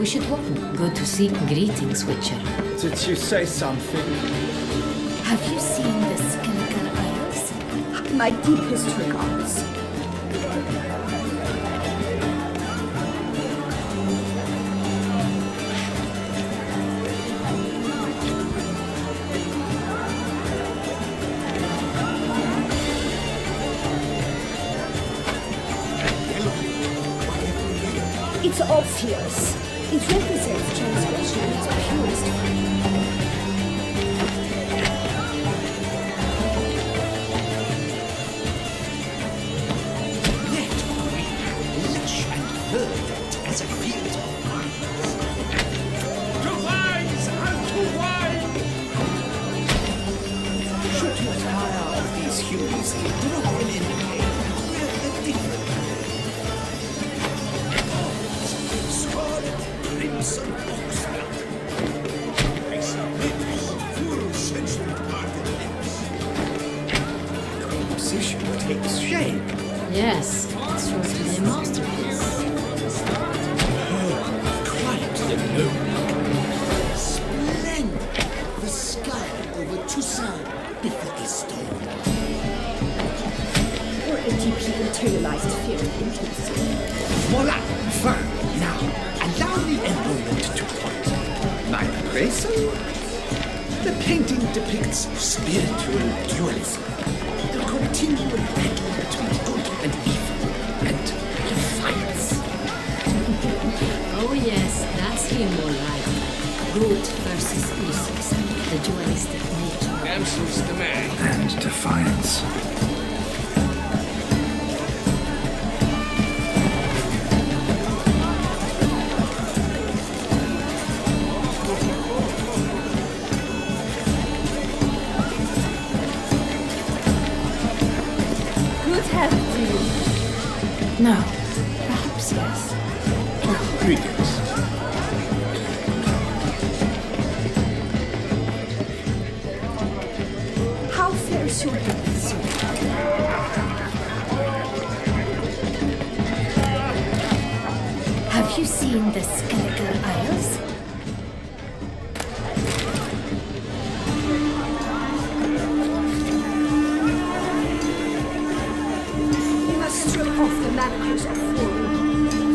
We should warn. Good to see. Greetings, Witcher. Did you say something? Have you seen the Skeletal Isles? My deepest regards. It's obvious. It represents transgression in its purest form. Rich and verdant as a field of vines. To wise and to wine! Should you tire of these hues, drop them in again. We're a different scarlet, crimson, oxblood. Lips, full sensory parted lips. Composition takes shape. Yes, it's sure to be a masterpiece. Quite the noble. Splendid. The sky over Toussaint before a storm. Or a deeply internalized fear of intimacy. Voila! Fine. Now, allow me a moment to point. My appraisal? The painting depicts spiritual dualism. The continual battle between good and evil, and defiance. Oh yes, that's him all right. Good versus evil. The dualistic nature. Damsel's the man. And defiance. Good health to you. No, perhaps yes. Greetings. How fares your health, sir? Have you seen the Skeletal Isles? You must strip off the manacles of form.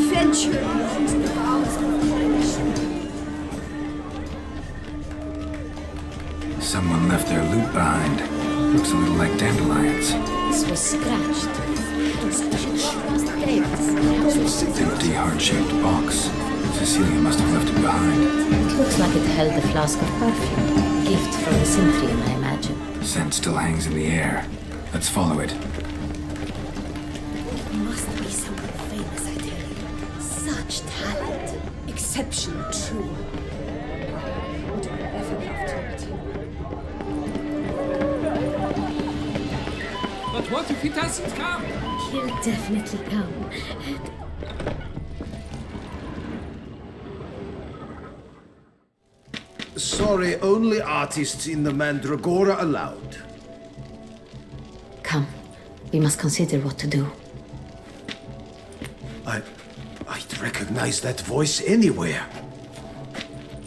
Venture beyond the bounds of prohibition. Someone left their loot behind. Looks a little like dandelions. This was scratched. Those must gave us. Empty, heart-shaped box. Cecilia must have left it behind. It looks like it held a flask of perfume. Gift from the Synthrium, I imagine. Scent still hangs in the air. Let's follow it. Must be someone famous, I tell you. Such talent. Exception true. Would I ever love to meet him? But what if he doesn't come? He'll definitely come. Sorry, only artists in the Mandragora allowed. Come. We must consider what to do. I'd recognize that voice anywhere.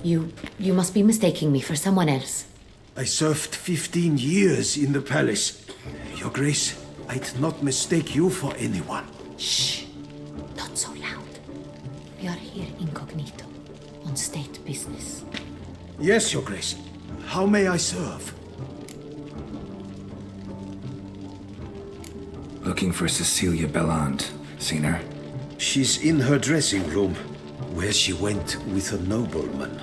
You must be mistaking me for someone else. I served 15 years in the palace. Your Grace, I'd not mistake you for anyone. Shh. Not so loud. We are here incognito, on state business. Yes, Your Grace. How may I serve? Looking for Cecilia Bellant. Seen her? She's in her dressing room, where she went with a nobleman.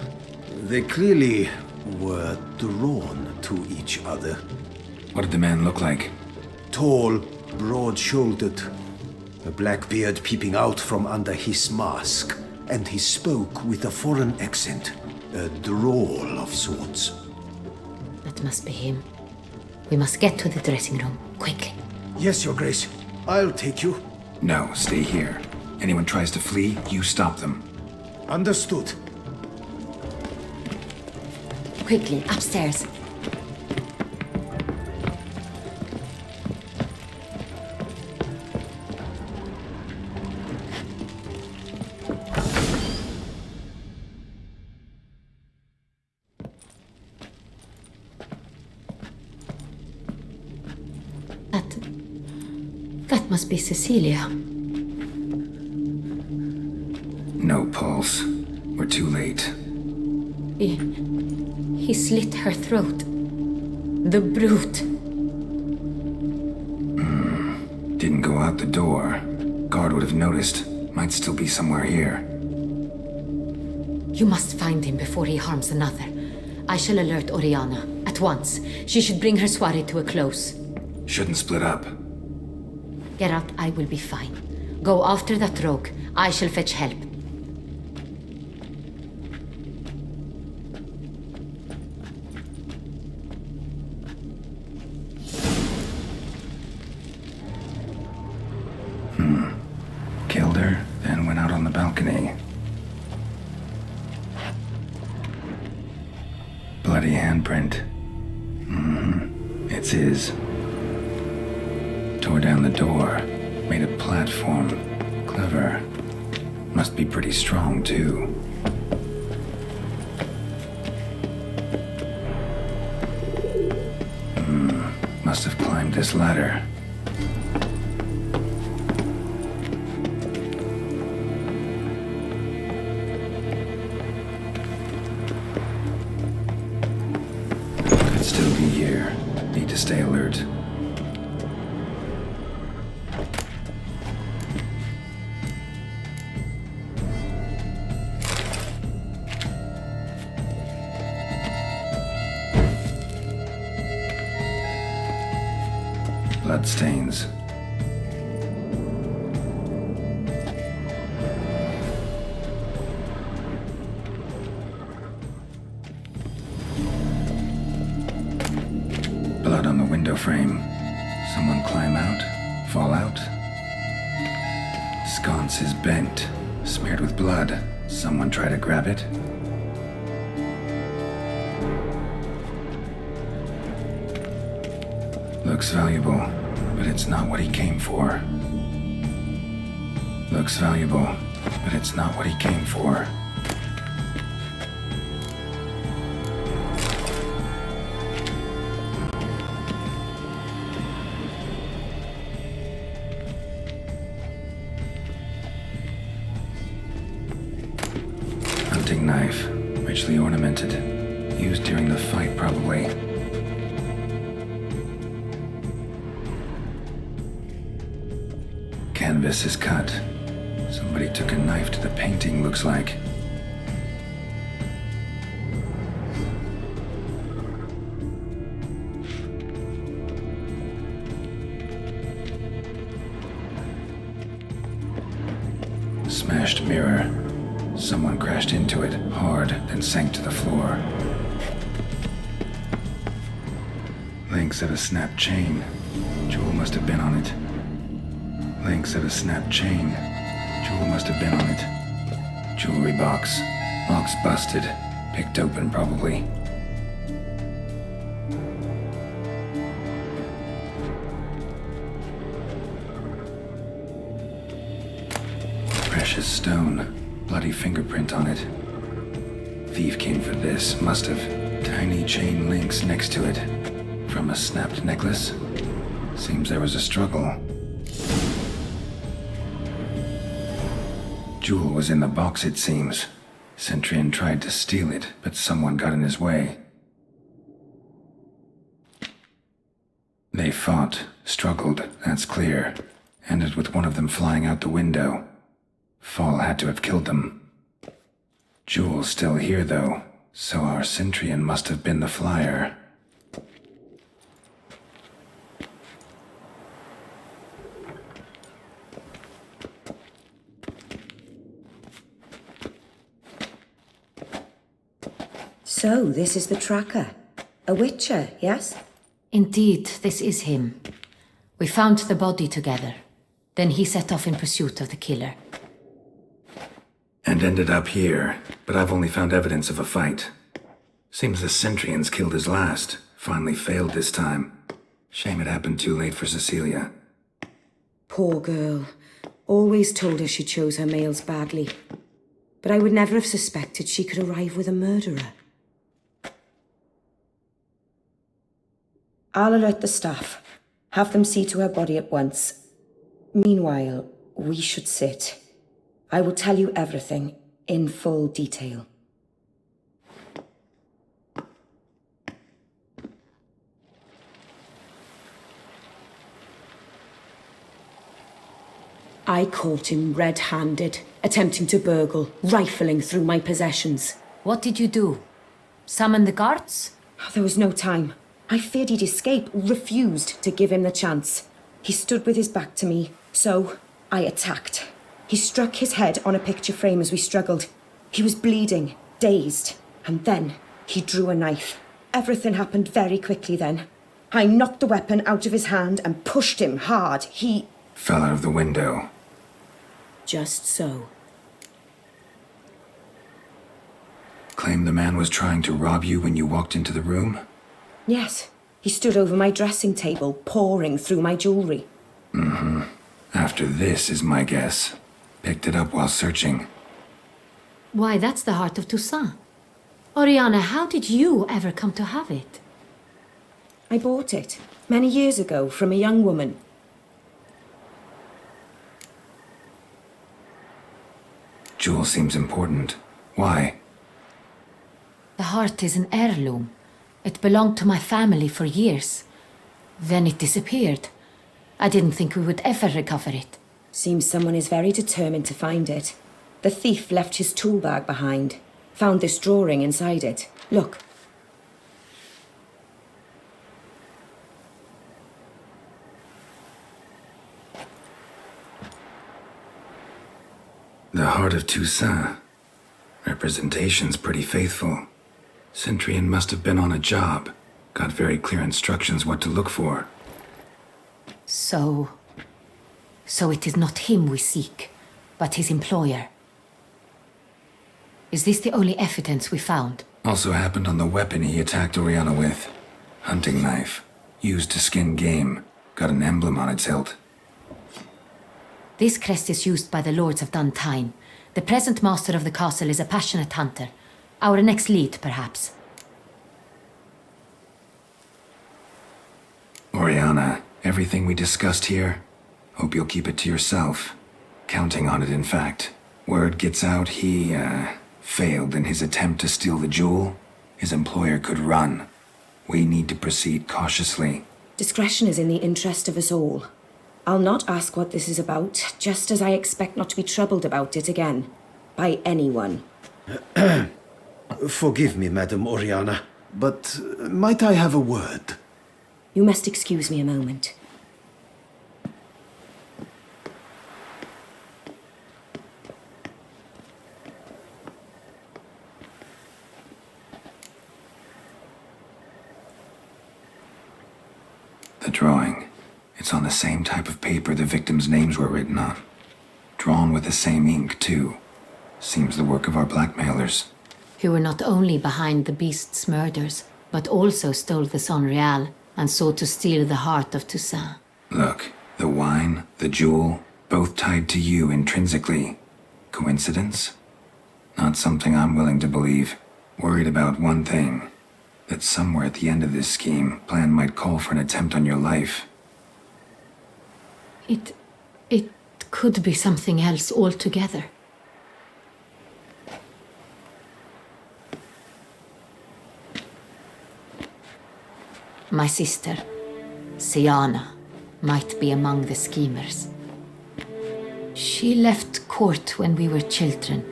They clearly were drawn to each other. What did the man look like? Tall, broad-shouldered, a black beard peeping out from under his mask, and he spoke with a foreign accent, a drawl of sorts. That must be him. We must get to the dressing room, quickly. Yes, Your Grace. I'll take you. No, stay here. Anyone tries to flee, you stop them. Understood. Quickly, upstairs. That must be Cecilia. No pulse. We're too late. He slit her throat. The brute. Didn't go out the door. Guard would have noticed. Might still be somewhere here. You must find him before he harms another. I shall alert Oriana. At once. She should bring her soirée to a close. Shouldn't split up. Geralt, I will be fine. Go after that rogue. I shall fetch help. Killed her, then went out on the balcony. Bloody handprint. It's his. Tore down the door. Made a platform. Clever. Must be pretty strong, too. Must have climbed this ladder. Could still be here. Need to stay alert. Bloodstains. Blood on the window frame. Someone climb out? Fall out? Sconce is bent, smeared with blood. Someone try to grab it? Looks valuable, but it's not what he came for. Looks valuable, but it's not what he came for. Hunting knife, richly ornamented. Used during the fight, probably. Canvas is cut. Somebody took a knife to the painting, looks like. Smashed mirror. Someone crashed into it hard, then sank to the floor. Links of a snapped chain. Jewel must have been on it. Links of a snapped chain. Jewel must have been on it. Jewelry box. Lock's busted. Picked open, probably. Precious stone. Bloody fingerprint on it. Thief came for this, must have. Tiny chain links next to it. From a snapped necklace. Seems there was a struggle. Jewel was in the box, it seems. Centurion tried to steal it, but someone got in his way. They fought, struggled, that's clear. Ended with one of them flying out the window. Fall had to have killed them. Jewel's still here, though, so our Centurion must have been the flyer. So, this is the tracker. A witcher, yes? Indeed, this is him. We found the body together. Then he set off in pursuit of the killer. And ended up here, but I've only found evidence of a fight. Seems the Centurions killed his last. Finally failed this time. Shame it happened too late for Cecilia. Poor girl. Always told her she chose her males badly. But I would never have suspected she could arrive with a murderer. I'll alert the staff. Have them see to her body at once. Meanwhile, we should sit. I will tell you everything in full detail. I caught him red-handed, attempting to burgle, rifling through my possessions. What did you do? Summon the guards? There was no time. I feared he'd escape, refused to give him the chance. He stood with his back to me, so I attacked. He struck his head on a picture frame as we struggled. He was bleeding, dazed, and then he drew a knife. Everything happened very quickly then. I knocked the weapon out of his hand and pushed him hard. He Fell out of the window. just so. Claim the man was trying to rob you when you walked into the room? Yes, he stood over my dressing table, pouring through my jewelry. After this is my guess. Picked it up while searching. Why, that's the heart of Toussaint. Oriana, how did you ever come to have it? I bought it many years ago from a young woman. Jewel seems important. Why? The heart is an heirloom. It belonged to my family for years. Then it disappeared. I didn't think we would ever recover it. Seems someone is very determined to find it. The thief left his tool bag behind. Found this drawing inside it. Look. The heart of Toussaint. Representation's pretty faithful. Centurion must have been on a job. Got very clear instructions what to look for. So it is not him we seek, but his employer. Is this the only evidence we found? Also happened on the weapon he attacked Oriana with. Hunting knife. Used to skin game. Got an emblem on its hilt. This crest is used by the lords of Duntine. The present master of the castle is a passionate hunter. Our next lead, perhaps. Oriana, everything we discussed here, hope you'll keep it to yourself. Counting on it, in fact. Word gets out he, failed in his attempt to steal the jewel. His employer could run. We need to proceed cautiously. Discretion is in the interest of us all. I'll not ask what this is about, just as I expect not to be troubled about it again. By anyone. Forgive me, Madam Oriana, but might I have a word? You must excuse me a moment. The drawing. It's on the same type of paper the victims' names were written on. Drawn with the same ink, too. Seems the work of our blackmailers. Who were not only behind the beast's murders, but also stole the Son Real and sought to steal the heart of Toussaint. Look, the wine, the jewel, both tied to you intrinsically. Coincidence? Not something I'm willing to believe. Worried about one thing. That somewhere at the end of this scheme, plan might call for an attempt on your life. It could be something else altogether. My sister, Siana, might be among the schemers. She left court when we were children.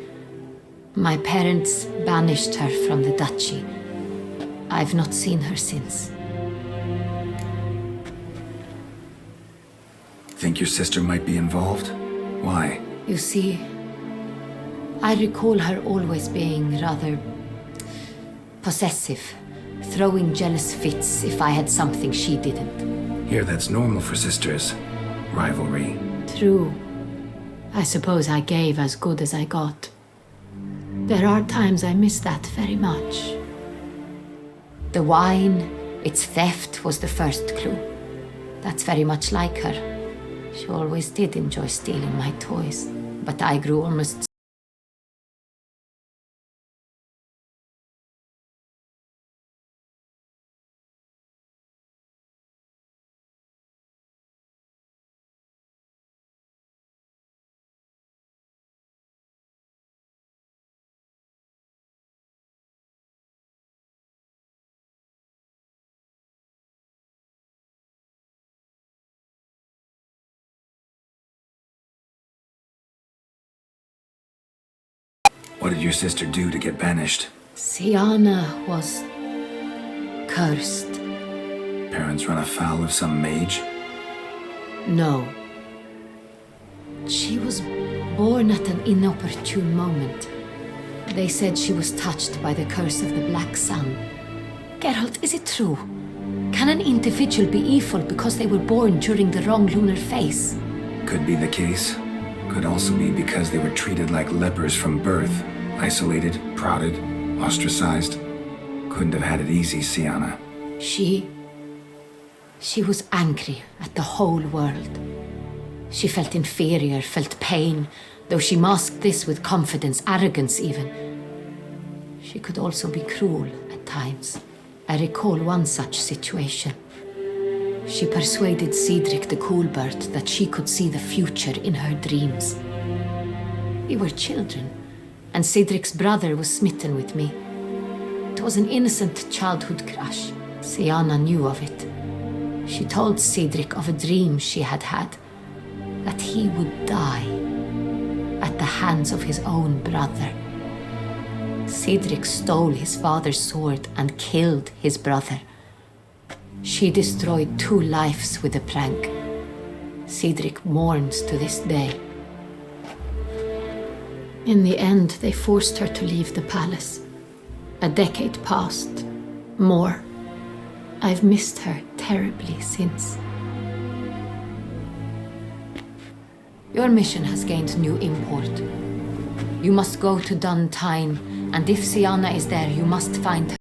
My parents banished her from the duchy. I've not seen her since. Think your sister might be involved? Why? You see, I recall her always being rather possessive, throwing jealous fits if I had something she didn't. Here that's normal for sisters. Rivalry. True. I suppose I gave as good as I got. There are times I miss that very much. The wine, its theft was the first clue. That's very much like her. She always did enjoy stealing my toys, but I grew almost What did your sister do to get banished? Siana was cursed. Parents run afoul of some mage? No. She was born at an inopportune moment. They said she was touched by the curse of the Black Sun. Geralt, is it true? Can an individual be evil because they were born during the wrong lunar phase? Could be the case. Could also be because they were treated like lepers from birth. Isolated, prodded, ostracized. Couldn't have had it easy, Siana. She was angry at the whole world. She felt inferior, felt pain, though she masked this with confidence, arrogance even. She could also be cruel at times. I recall one such situation. She persuaded Cedric the Coolbird that she could see the future in her dreams. We were children, and Cedric's brother was smitten with me. It was an innocent childhood crush. Siana knew of it. She told Cedric of a dream she had had, that he would die at the hands of his own brother. Cedric stole his father's sword and killed his brother. She destroyed 2 lives with a prank. Cedric mourns to this day. In the end, they forced her to leave the palace. A decade passed. More. I've missed her terribly since. Your mission has gained new import. You must go to Duntine, and if Siana is there, you must find her.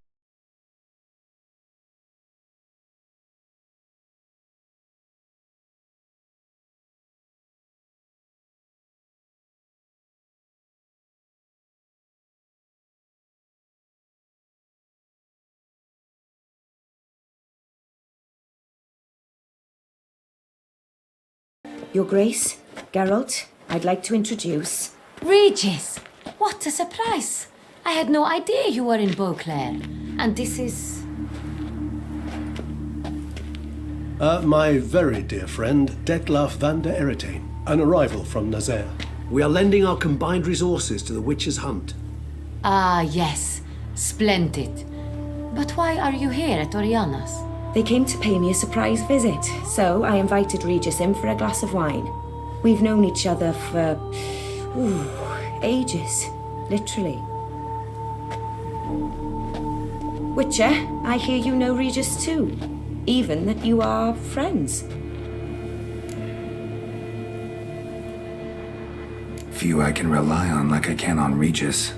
Your Grace, Geralt, I'd like to introduce... Regis! What a surprise! I had no idea you were in Beauclair. And this is... My very dear friend, Detlaf van der Eretain, an arrival from Nazaire. We are lending our combined resources to the Witch's Hunt. Ah, yes. Splendid. But why are you here at Oriana's? They came to pay me a surprise visit, so I invited Regis in for a glass of wine. We've known each other for... ages. Literally. Witcher, I hear you know Regis too. Even that you are friends. Few I can rely on like I can on Regis.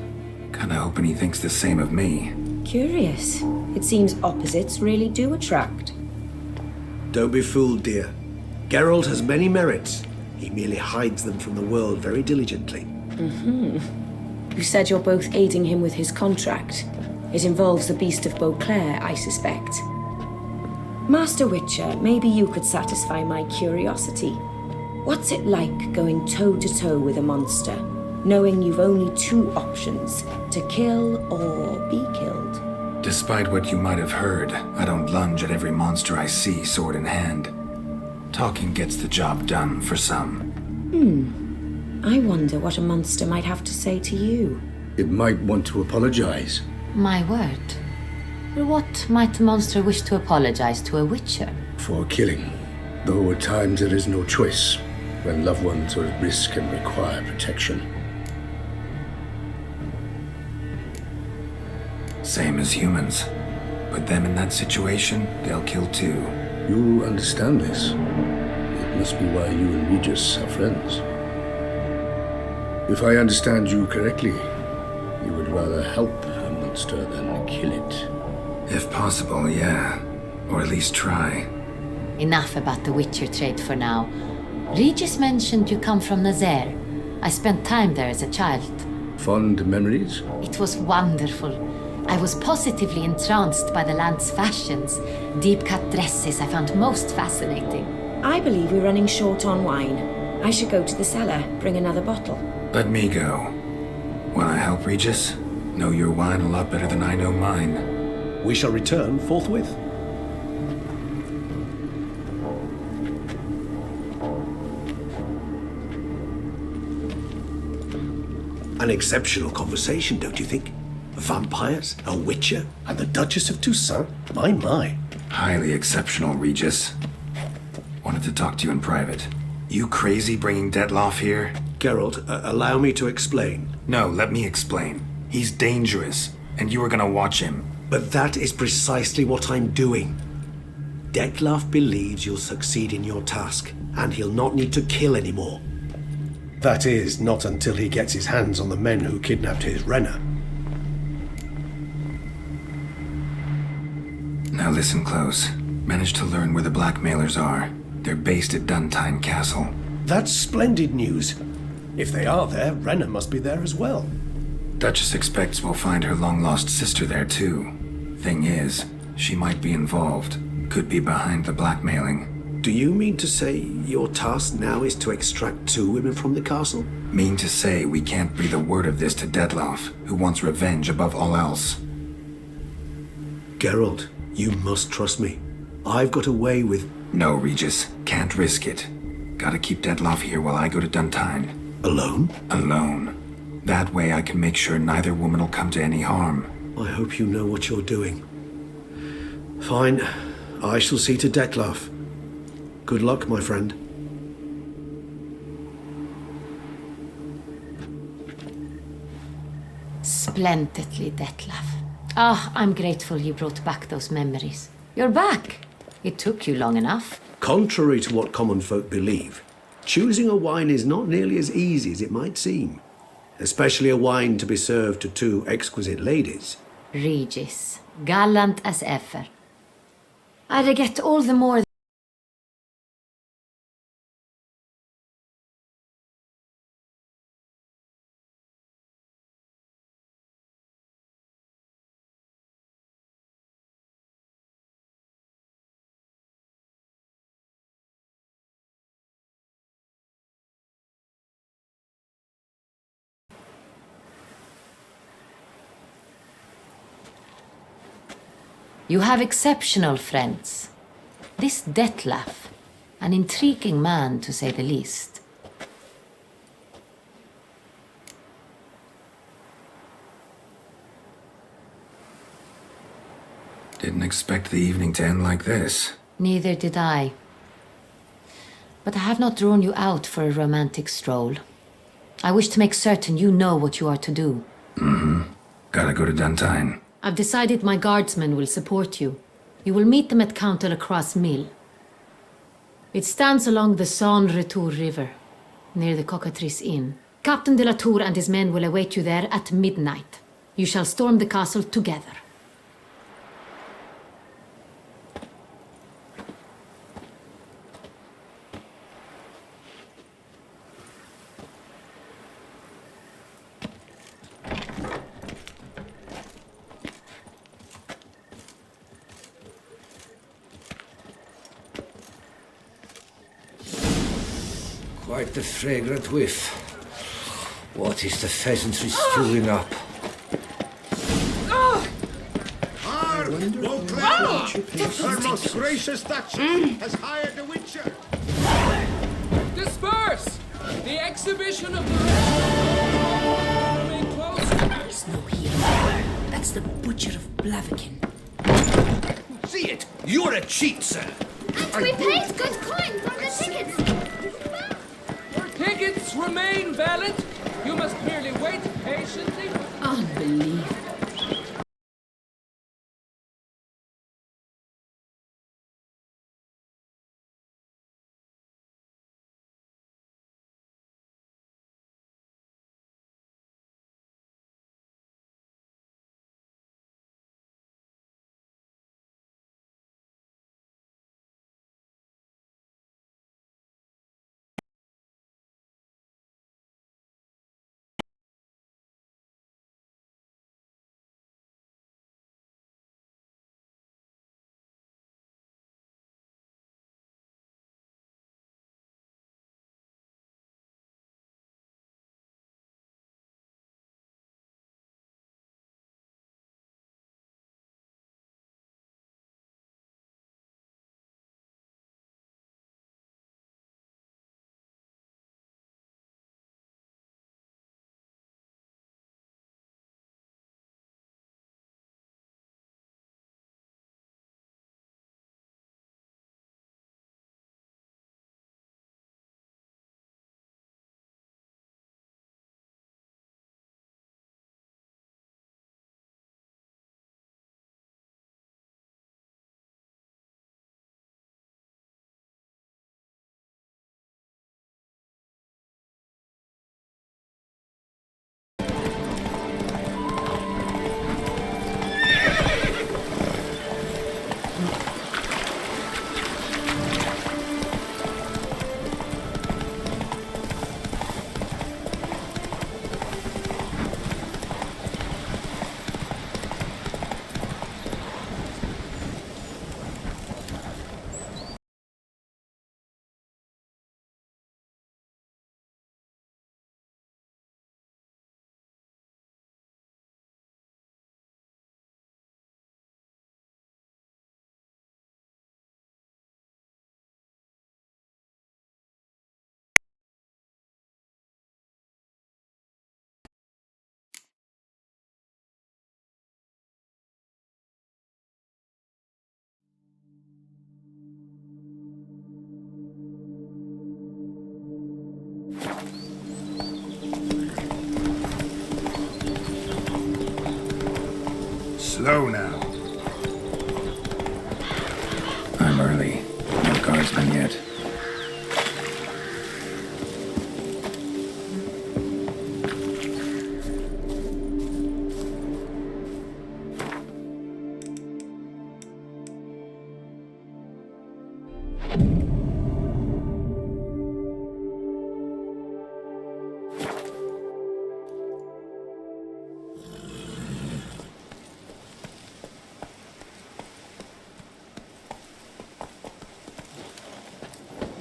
Kinda hoping he thinks the same of me. Curious. It seems opposites really do attract. Don't be fooled, dear. Geralt has many merits. He merely hides them from the world very diligently. You said you're both aiding him with his contract. It involves the Beast of Beauclair, I suspect. Master Witcher, maybe you could satisfy my curiosity. What's it like going toe-to-toe with a monster, knowing you've only 2 options, to kill or be killed? Despite what you might have heard, I don't lunge at every monster I see sword in hand. Talking gets the job done for some. I wonder what a monster might have to say to you. It might want to apologize. My word. What might a monster wish to apologize to a witcher? For killing. Though at times there is no choice, when loved ones are at risk and require protection. Same as humans. Put them in that situation, they'll kill too. You understand this. It must be why you and Regis are friends. If I understand you correctly, you would rather help a monster than kill it. If possible, yeah. Or at least try. Enough about the Witcher trade for now. Regis mentioned you come from Nazaire. I spent time there as a child. Fond memories? It was wonderful. I was positively entranced by the land's fashions. Deep-cut dresses I found most fascinating. I believe we're running short on wine. I should go to the cellar, bring another bottle. Let me go. Wanna help, Regis? Know your wine a lot better than I know mine. We shall return forthwith. An exceptional conversation, don't you think? Vampires, a witcher, And the Duchess of Toussaint? My. Highly exceptional, Regis. Wanted to talk to you in private. You crazy bringing Detloff here? Geralt, allow me to explain. No, let me explain. He's dangerous, and you were gonna watch him. But that is precisely what I'm doing. Dettlaff believes you'll succeed in your task, and he'll not need to kill anymore. That is, not until he gets his hands on the men who kidnapped his Renner. Now listen close. Managed to learn where the blackmailers are. They're based at Duntine Castle. That's splendid news. If they are there, Renner must be there as well. Duchess expects we'll find her long-lost sister there, too. Thing is, she might be involved. Could be behind the blackmailing. Do you mean to say your task now is to extract 2 women from the castle? Mean to say we can't breathe a word of this to Detloff, who wants revenge above all else. Geralt, you must trust me. I've got away with... No, Regis. Can't risk it. Gotta keep Detloff here while I go to Duntine. Alone? Alone. That way I can make sure neither woman will come to any harm. I hope you know what you're doing. Fine. I shall see to Dettlaff. Good luck, my friend. Splendidly, Detlaff. Ah, I'm grateful you brought back those memories. You're back. It took you long enough. Contrary to what common folk believe, choosing a wine is not nearly as easy as it might seem. Especially a wine to be served to 2 exquisite ladies. Regis, gallant as ever. I regret all the more. You have exceptional friends. This Detlaff, an intriguing man to say the least. Didn't expect the evening to end like this. Neither did I. But I have not drawn you out for a romantic stroll. I wish to make certain you know what you are to do. Gotta go to Duntine. I've decided my guardsmen will support you. You will meet them at Count de la Croix Mill. It stands along the Saône-Retour River, near the Cockatrice Inn. Captain de la Tour and his men will await you there at midnight. You shall storm the castle together. Quite the fragrant whiff. What is the pheasantry stewing up? Her most gracious Duchess has hired a witcher. Disperse! The exhibition of the remain closed. There's no hero. That's the Butcher of Blaviken. See it! You're a cheat, sir! And we paid good coin from the tickets. Your tickets remain valid. You must merely wait patiently. Unbelievable. Slow now. I'm early. No guardsmen yet.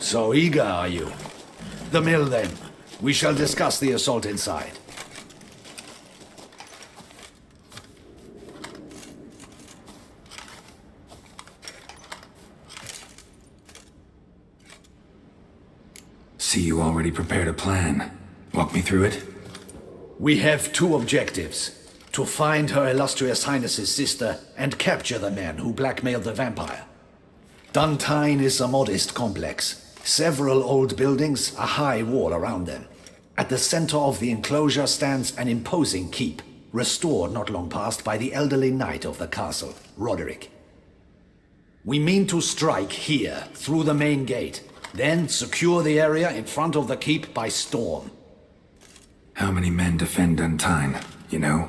So eager, are you? The mill, then. We shall discuss the assault inside. See, you already prepared a plan. Walk me through it. We have two objectives. To find Her Illustrious Highness's sister and capture the man who blackmailed the vampire. Duntine is a modest complex. Several old buildings, a high wall around them. At the center of the enclosure stands an imposing keep, restored not long past by the elderly knight of the castle, Roderick. We mean to strike here, through the main gate, then secure the area in front of the keep by storm. How many men defend Duntine, you know?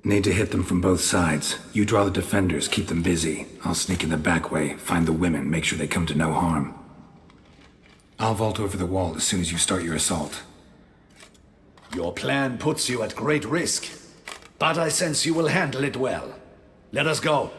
Need to hit them from both sides. You draw the defenders, keep them busy. I'll sneak in the back way, find the women, make sure they come to no harm. I'll vault over the wall as soon as you start your assault. Your plan puts you at great risk, but I sense you will handle it well. Let us go.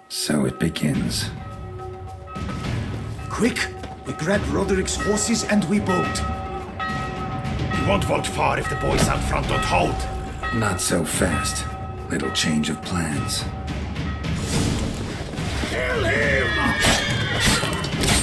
So it begins. Quick! We grab Roderick's horses and we bolt. We won't vault far if the boys out front don't hold. Not so fast. Little change of plans. Kill him! Grab him!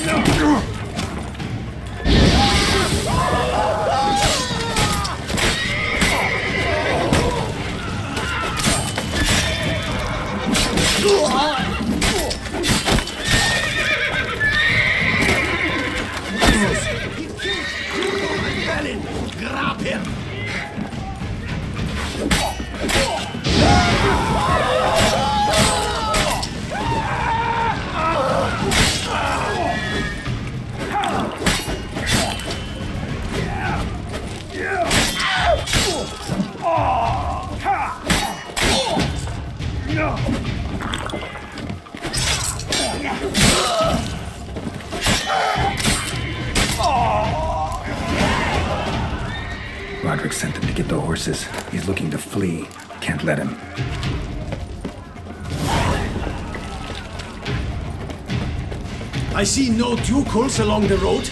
Roderick sent them to get the horses. He's looking to flee. Can't let him. I see no ducals along the road.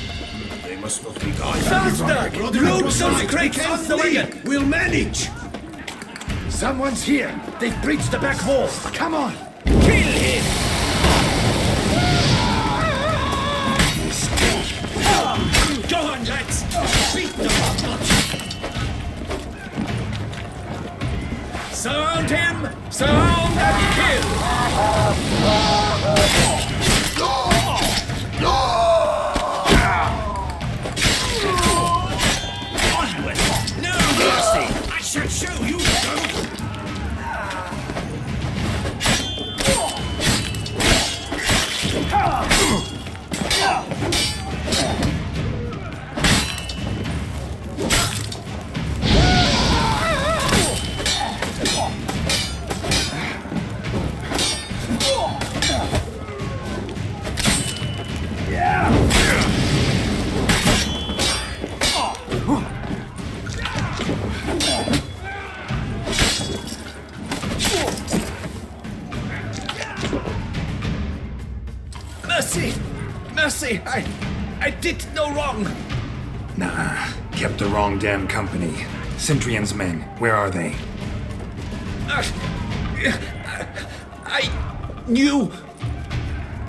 They must not be gone. Faster! Load those crates on the wagon! We'll manage! Someone's here. They've breached the back wall. Come on. Kill him! Go on, lads. Beat them up. Surround him! Surround and kill! Mercy! Mercy! I did no wrong! Nah, kept the wrong damn company. Centrion's men, where are they? I knew.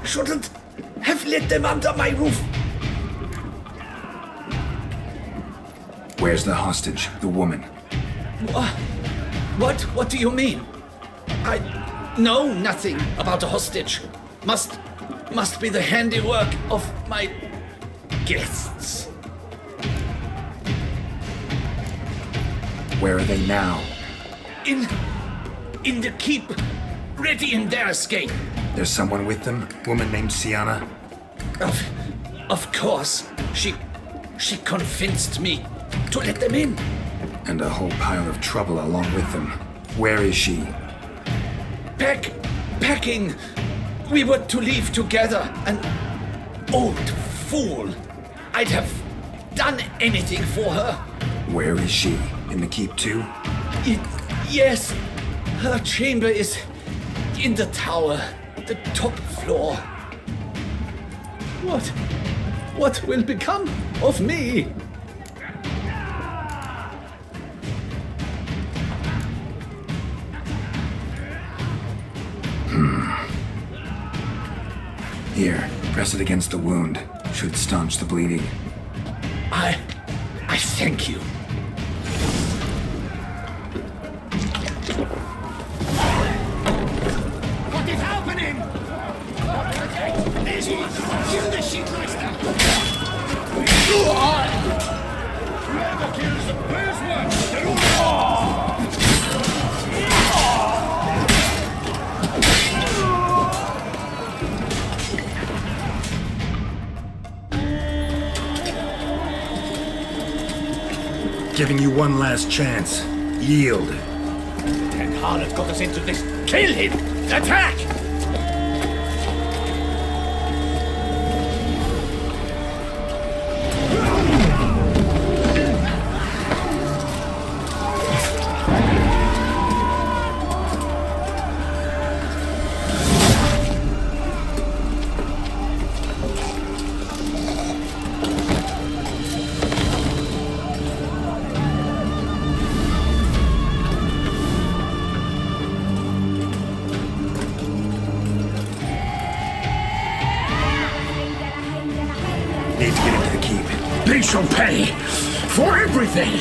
Shouldn't have let them under my roof. Where's the hostage, the woman? What do you mean? I know nothing about a hostage. Must be the handiwork of my guests. Where are they now? In the keep, ready in their escape. There's someone with them? Woman named Sienna? Of course. She convinced me to let them in. And a whole pile of trouble along with them. Where is she? Packing. We were to leave together. An old fool. I'd have done anything for her. Where is she? In the keep too? Yes. Her chamber is in the tower. The top floor. What will become of me? Here, press it against the wound. Should staunch the bleeding. I thank you. What is happening? There's one! Kill the shitmeister! Whoever kills the first one, they're all... Giving you one last chance. Yield. And Harlot got us into this. Kill him! Attack! Need to get into the keep. They shall pay for everything!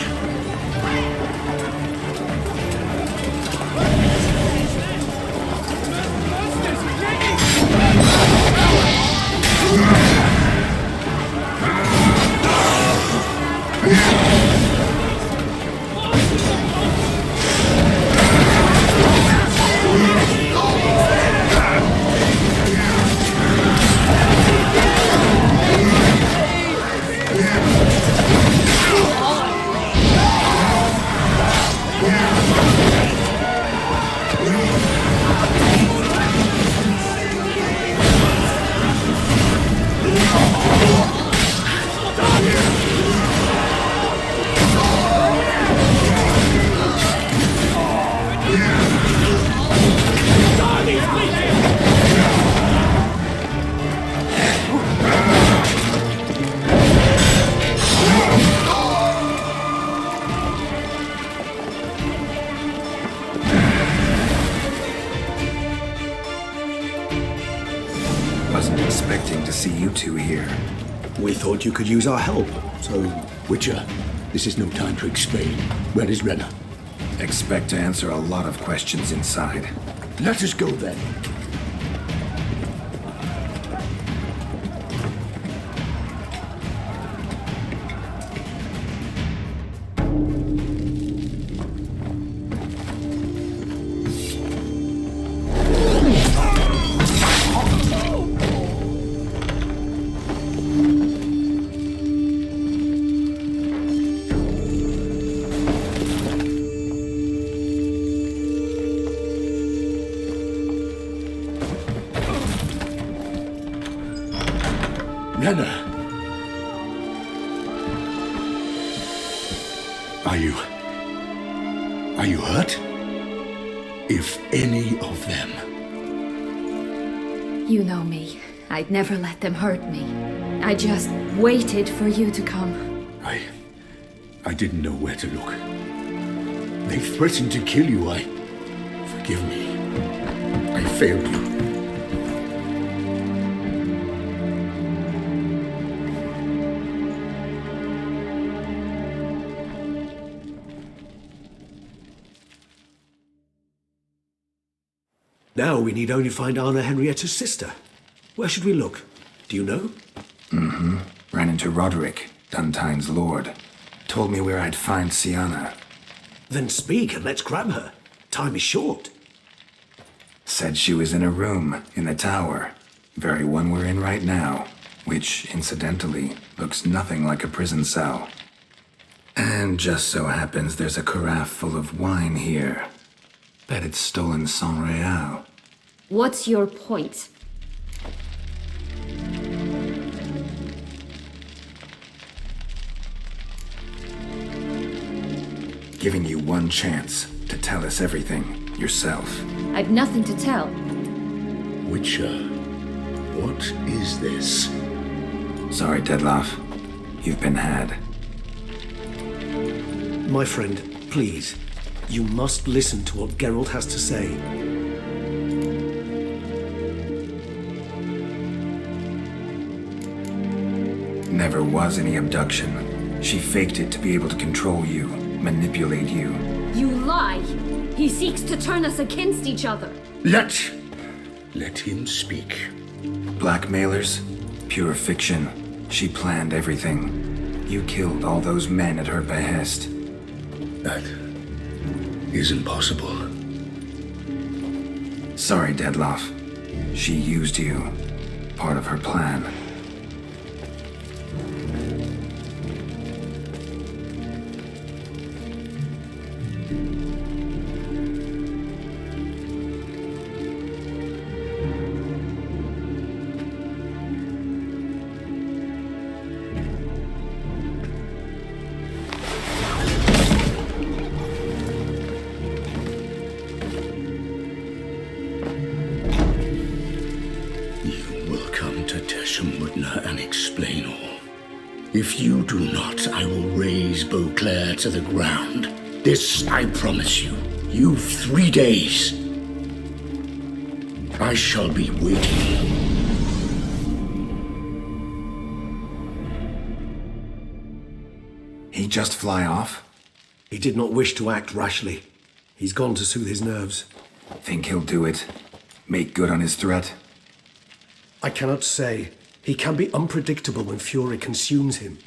Wasn't expecting to see you two here. We thought you could use our help, so... Witcher, this is no time to explain. Where is Renna? Expect to answer a lot of questions inside. Let us go then. Renna! Are you hurt? If any of them... You know me. I'd never let them hurt me. I just waited for you to come. I didn't know where to look. They threatened to kill you. Forgive me. I failed you. Now we need only find Anna Henrietta's sister. Where should we look? Do you know? Ran into Roderick, Duntine's lord. Told me where I'd find Sienna. Then speak and let's grab her. Time is short. Said she was in a room in the tower. Very one we're in right now. Which, incidentally, looks nothing like a prison cell. And just so happens there's a carafe full of wine here. Bet it's stolen San Real. What's your point? Giving you one chance to tell us everything yourself. I've nothing to tell. Witcher, what is this? Sorry, Dettlaff. You've been had. My friend, please. You must listen to what Geralt has to say. Never was any abduction. She faked it to be able to control you, manipulate you. You lie! He seeks to turn us against each other. Let him speak. Blackmailers? Pure fiction. She planned everything. You killed all those men at her behest. That isn't possible. Sorry, Dettlaff. She used you. Part of her plan. And explain all. If you do not, I will raise Beauclair to the ground. This I promise you. You've 3 days. I shall be waiting. He just fly off? He did not wish to act rashly. He's gone to soothe his nerves. Think he'll do it? Make good on his threat? I cannot say. He can be unpredictable when fury consumes him.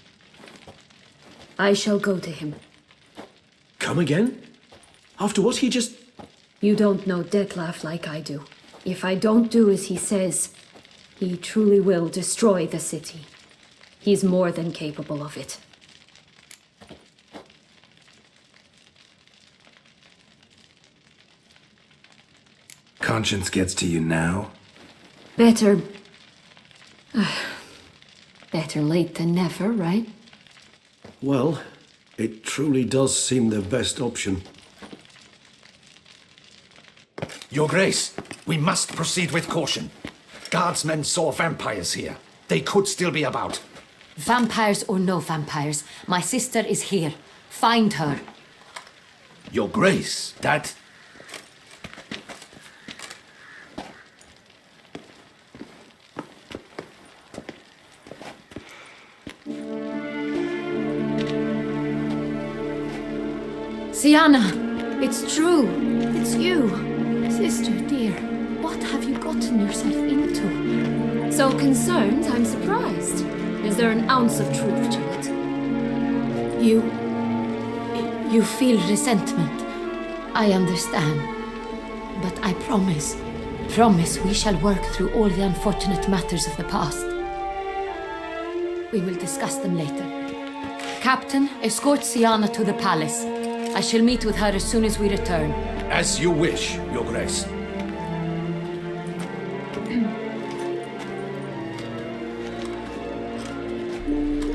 I shall go to him. Come again? After what he just... You don't know Dettlaff like I do. If I don't do as he says, he truly will destroy the city. He's more than capable of it. Conscience gets to you now? Better late than never, right? Well, it truly does seem the best option. Your Grace, we must proceed with caution. Guardsmen saw vampires here. They could still be about. Vampires or no vampires, my sister is here. Find her. Your Grace, that... Sienna, it's true. It's you. Sister, dear, what have you gotten yourself into? So concerned, I'm surprised. Is there an ounce of truth to it? You feel resentment. I understand. But I promise we shall work through all the unfortunate matters of the past. We will discuss them later. Captain, escort Sienna to the palace. I shall meet with her as soon as we return. As you wish, Your Grace.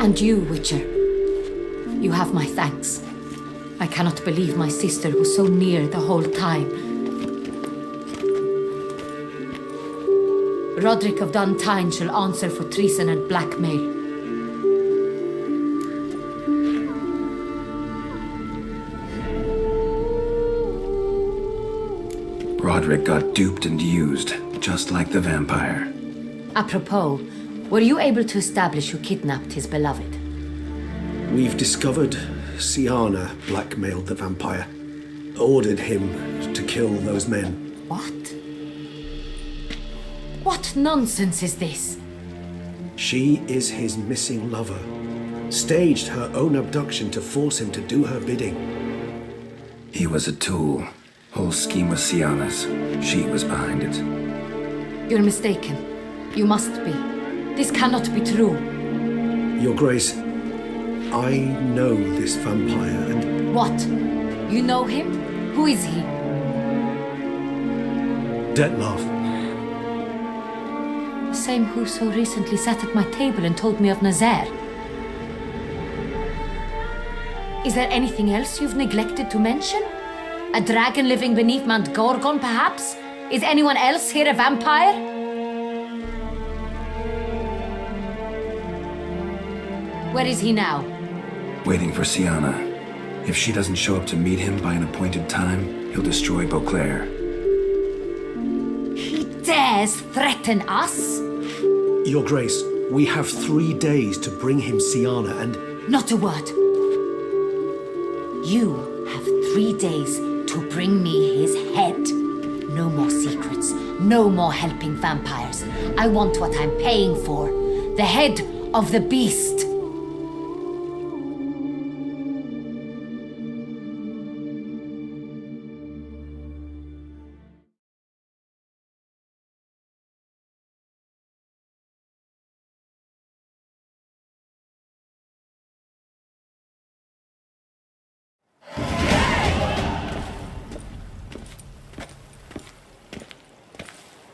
And you, Witcher. You have my thanks. I cannot believe my sister was so near the whole time. Roderick of Duntine shall answer for treason and blackmail. Roderick got duped and used, just like the vampire. Apropos, were you able to establish who kidnapped his beloved? We've discovered Siana blackmailed the vampire, ordered him to kill those men. What? What nonsense is this? She is his missing lover. Staged her own abduction to force him to do her bidding. He was a tool. Whole scheme was Siana's. She was behind it. You're mistaken. You must be. This cannot be true. Your Grace, I know this vampire and... What? You know him? Who is he? Detlef. The same who so recently sat at my table and told me of Nazaire. Is there anything else you've neglected to mention? A dragon living beneath Mount Gorgon, perhaps? Is anyone else here a vampire? Where is he now? Waiting for Siana. If she doesn't show up to meet him by an appointed time, he'll destroy Beauclair. He dares threaten us? Your Grace, we have 3 days to bring him Siana and... Not a word. You have 3 days to bring me his head. No more secrets. No more helping vampires. I want what I'm paying for. The head of the beast.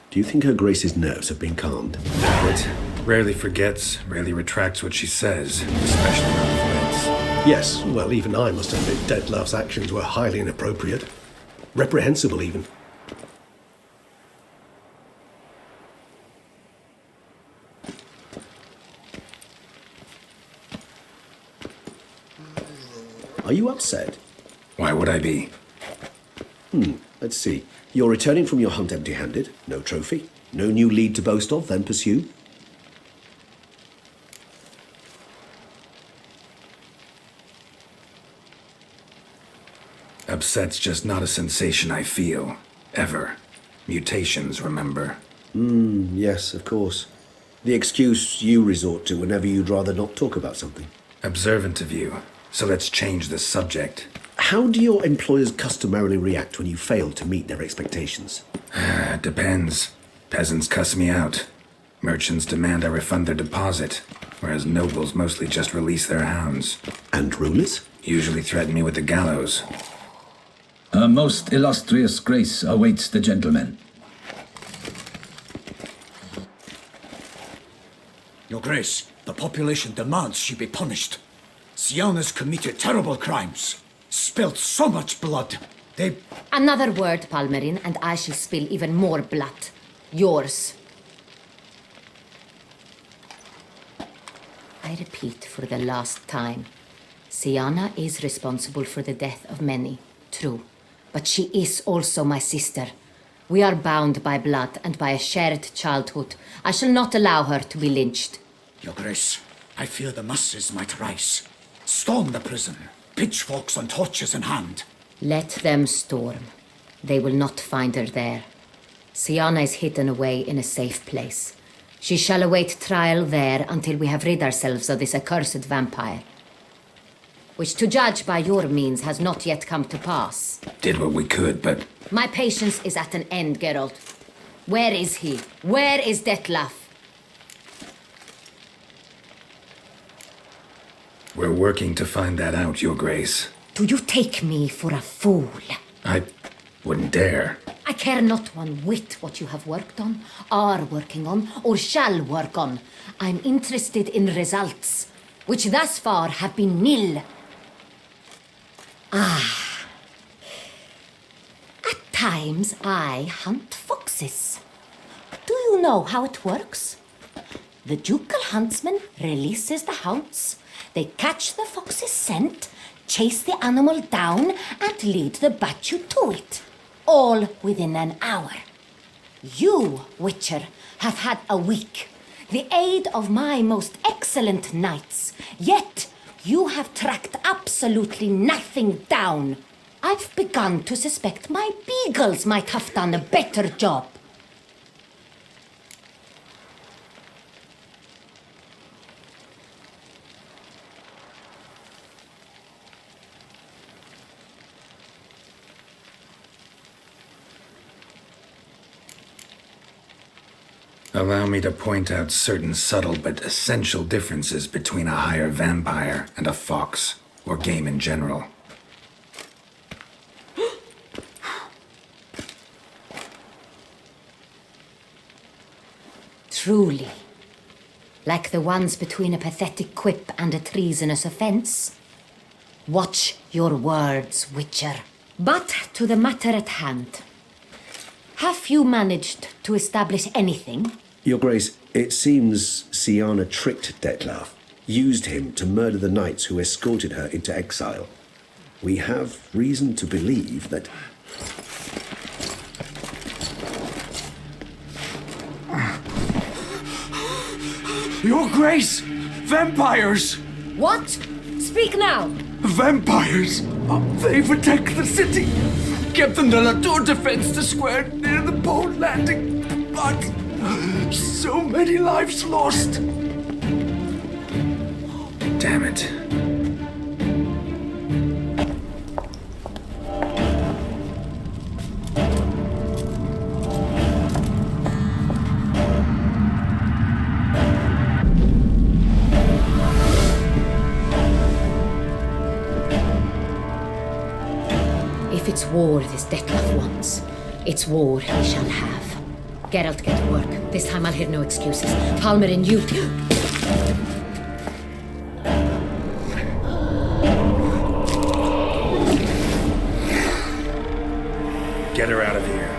Do you think Her Grace's nerves have been calmed? But rarely forgets, rarely retracts what she says, especially around friends. Yes, well, even I must admit Detlef's actions were highly inappropriate. Reprehensible, even. Are you upset? Why would I be? Let's see. You're returning from your hunt empty-handed. No trophy. No new lead to boast of, then pursue. Upset's just not a sensation I feel. Ever. Mutations, remember? Yes, of course. The excuse you resort to whenever you'd rather not talk about something. Observant of you. So let's change the subject. How do your employers customarily react when you fail to meet their expectations? Depends. Peasants cuss me out. Merchants demand I refund their deposit, whereas nobles mostly just release their hounds. And rulers? Usually threaten me with the gallows. A most illustrious grace awaits the gentleman. Your Grace, the population demands she be punished. Siana's committed terrible crimes. Spilt so much blood. They... Another word, Palmerin, and I shall spill even more blood. Yours. I repeat for the last time. Siana is responsible for the death of many, true. But she is also my sister. We are bound by blood and by a shared childhood. I shall not allow her to be lynched. Your Grace, I fear the masses might rise. Storm the prison, pitchforks and torches in hand. Let them storm. They will not find her there. Siana is hidden away in a safe place. She shall await trial there until we have rid ourselves of this accursed vampire. Which, to judge by your means, has not yet come to pass. Did what we could, but... My patience is at an end, Geralt. Where is he? Where is Detlef? We're working to find that out, Your Grace. Do you take me for a fool? I wouldn't dare. I care not one whit what you have worked on, are working on, or shall work on. I'm interested in results, which thus far have been nil. At times I hunt foxes. Do you You know how it works. The ducal huntsman releases the hounds. They catch the fox's scent, chase the animal down, and lead the Bachu to it. All within an hour. You, Witcher, have had a week. The aid of my most excellent knights. Yet, you have tracked absolutely nothing down. I've begun to suspect my beagles might have done a better job. Allow me to point out certain subtle but essential differences between a higher vampire and a fox, or game in general. Truly. Like the ones between a pathetic quip and a treasonous offense. Watch your words, Witcher. But to the matter at hand. Have you managed to establish anything? Your Grace, it seems Siana tricked Detlaf, used him to murder the knights who escorted her into exile. We have reason to believe that... Your Grace! Vampires! What? Speak now! Vampires! They've attacked the city! Captain de la Tour defends the square near the boat landing, but so many lives lost! Damn it. If it's war this Detlaf wants, it's war he shall have. Geralt, get to work. This time I'll hear no excuses. Palmer and you... Get her out of here.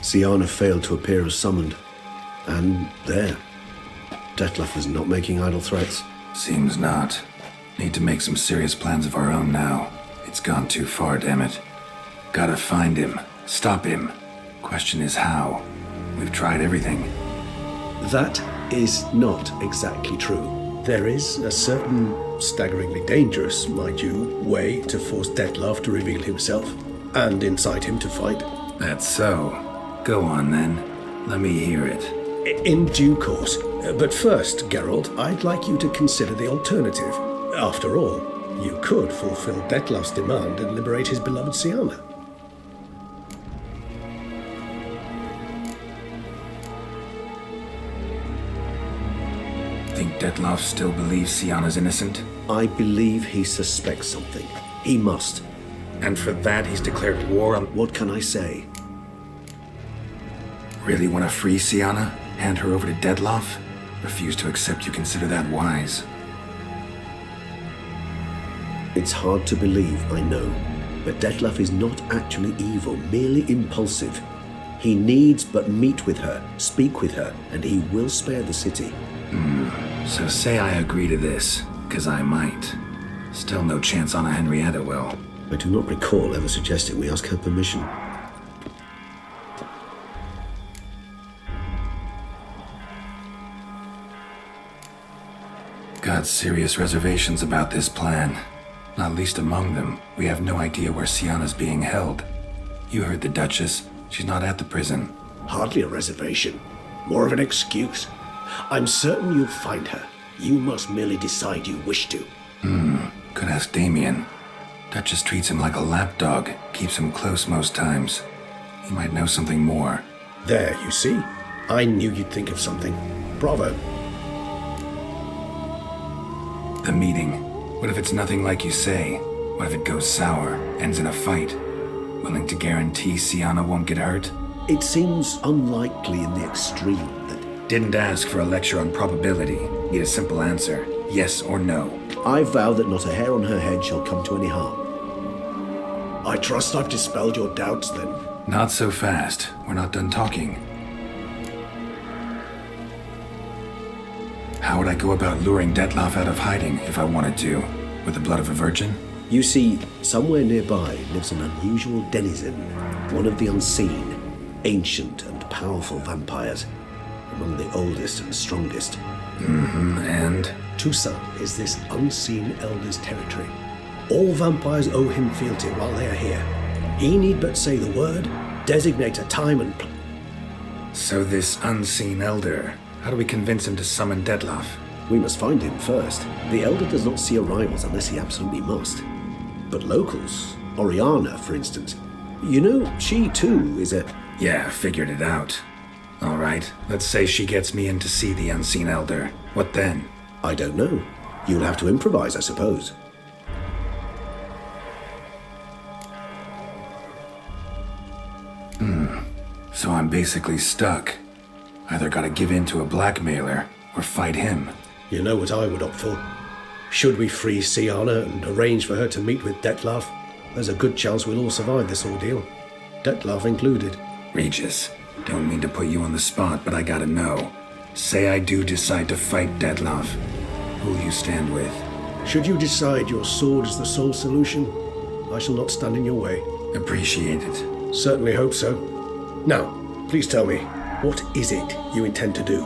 Siana failed to appear as summoned. And there. Detlef is not making idle threats. Seems not. Need to make some serious plans of our own now. It's gone too far, damn it. Gotta find him. Stop him. Question is how. We've tried everything. That is not exactly true. There is a certain, staggeringly dangerous, mind you, way to force Detlef to reveal himself, and incite him to fight. That's so. Go on then. Let me hear it. In due course. But first, Geralt, I'd like you to consider the alternative. After all, you could fulfill Detlef's demand and liberate his beloved Siana. Think Detlef still believes Siana's innocent? I believe he suspects something. He must. And for that, he's declared war on... What can I say? Really want to free Siana? Hand her over to Detlef? Refuse to accept you consider that wise. It's hard to believe, I know. But Detlef is not actually evil, merely impulsive. He needs but meet with her, speak with her, and he will spare the city. So say I agree to this, 'cause I might. Still no chance Anna Henrietta will. I do not recall ever suggesting we ask her permission. Got serious reservations about this plan. Not least among them, we have no idea where Siana's being held. You heard the Duchess. She's not at the prison. Hardly a reservation. More of an excuse. I'm certain you'll find her. You must merely decide you wish to. Could ask Damien. Duchess treats him like a lapdog, keeps him close most times. He might know something more. There, you see? I knew you'd think of something. Bravo. The meeting. What if it's nothing like you say? What if it goes sour, ends in a fight? Willing to guarantee Siana won't get hurt? It seems unlikely in the extreme that... Didn't ask for a lecture on probability. Need a simple answer. Yes or no. I vow that not a hair on her head shall come to any harm. I trust I've dispelled your doubts, then. Not so fast. We're not done talking. How would I go about luring Detlef out of hiding if I wanted to? With the blood of a virgin? You see, somewhere nearby lives an unusual denizen, one of the unseen, ancient and powerful vampires, among the oldest and strongest. And? Toussaint is this unseen elder's territory. All vampires owe him fealty while they are here. He need but say the word, designate a time and... So this unseen elder, how do we convince him to summon Detlef? We must find him first. The elder does not see arrivals unless he absolutely must. But locals, Oriana, for instance, you know, she too is a... Yeah, figured it out. All right, let's say she gets me in to see the unseen elder. What then? I don't know. You'll have to improvise, I suppose. So I'm basically stuck. Either gotta give in to a blackmailer, or fight him. You know what I would opt for. Should we free Siana and arrange for her to meet with Detlef, there's a good chance we'll all survive this ordeal. Detlef included. Regis, don't mean to put you on the spot, but I gotta know. Say I do decide to fight Detlef. Who'll you stand with? Should you decide your sword is the sole solution, I shall not stand in your way. Appreciate it. Certainly hope so. Now, please tell me, what is it you intend to do?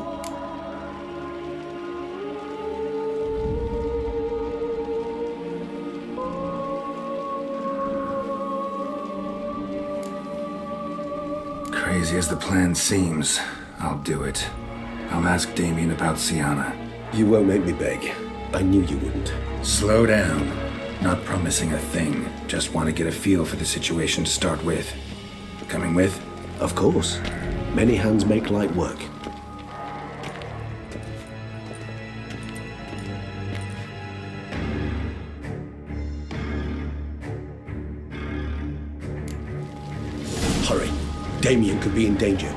Crazy as the plan seems, I'll do it. I'll ask Damien about Siana. You won't make me beg. I knew you wouldn't. Slow down. Not promising a thing. Just want to get a feel for the situation to start with. Coming with? Of course. Many hands make light work. Hurry. Damien could be in danger.